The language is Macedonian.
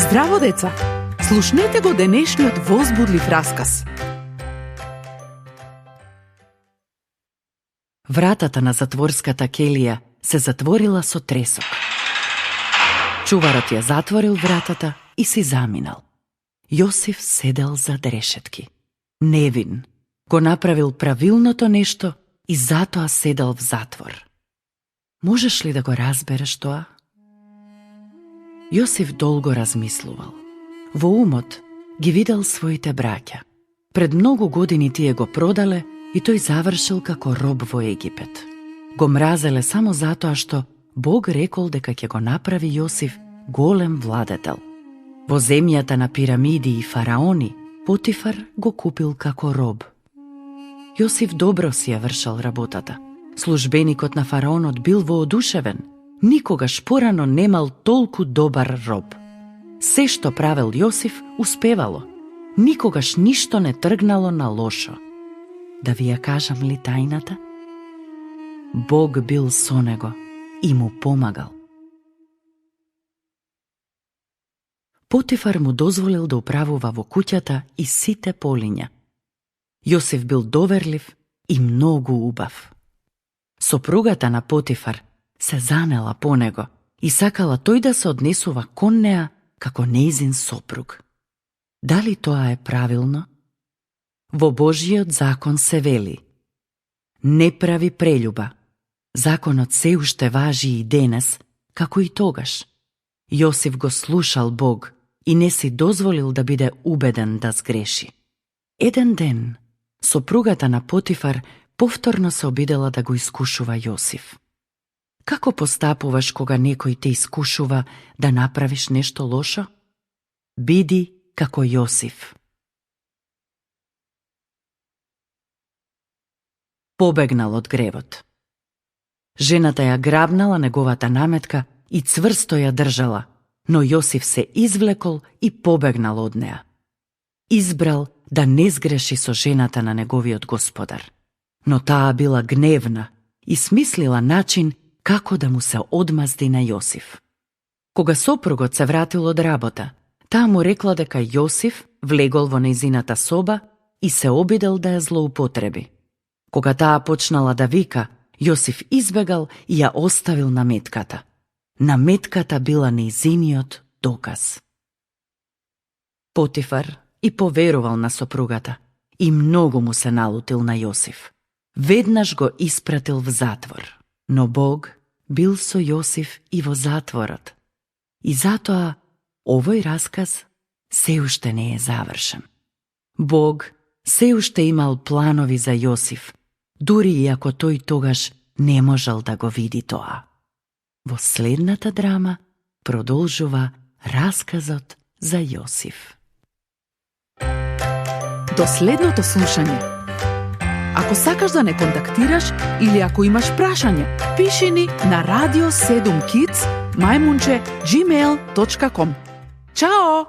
Здраво, деца! Слушнете го денешниот возбудлив расказ. Вратата на затворската келија се затворила со тресок. Чуварот ја затворил вратата и си заминал. Јосиф седел зад решетки. Невин, го направил правилното нешто и затоа седел в затвор. Можеш ли да го разбереш тоа? Јосиф долго размислувал. Во умот ги видел своите браќа. Пред многу години тие го продале и тој завршил како роб во Египет. Го мразеле само затоа што Бог рекол дека ќе го направи Јосиф голем владетел. Во земјата на пирамиди и фараони, Потифар го купил како роб. Јосиф добро си ја вршал работата. Службеникот на фараонот бил воодушевен. Никогаш порано немал толку добар роб. Се што правел Јосиф успевало. Никогаш ништо не тргнало на лошо. Да ви ја кажам ли тајната? Бог бил со него и му помагал. Потифар му дозволил да управува во куќата и сите полиња. Јосиф бил доверлив и многу убав. Сопругата на Потифар се занела по него и сакала тој да се однесува кон неа како нејзин сопруг. Дали тоа е правилно? Во Божјиот закон се вели: не прави прељуба. Законот се уште важи и денес, како и тогаш. Јосиф го слушал Бог и не си дозволил да биде убеден да сгреши. Еден ден, сопругата на Потифар повторно се обидела да го искушува Јосиф. Како постапуваш кога некој те искушува да направиш нешто лошо? Биди како Јосиф. Побегнал од гревот. Жената ја грабнала неговата наметка и цврсто ја држала, но Јосиф се извлекол и побегнал од неа. Избрал да не сгреши со жената на неговиот господар, но таа била гневна и смислила начин како да му се одмазди на Јосиф. Кога сопругот се вратил од работа, таа му рекла дека Јосиф влегол во нејзината соба и се обидел да ја злоупотреби. Кога таа почнала да вика, Јосиф избегал и ја оставил наметката. Наметката била нејзиниот доказ. Потифар и поверувал на сопругата и многу му се налутил на Јосиф. Веднаш го испратил в затвор, но Бог бил со Јосиф и во затворот. И затоа овој расказ се уште не е завршен. Бог се уште имал планови за Јосиф, дури и ако тој тогаш не можел да го види тоа. Во следната драма продолжува расказот за Јосиф. До следното слушање. Ако сакаш да не контактираш или ако имаш прашање, пиши ни на radio7kids@gmail.com. Чао!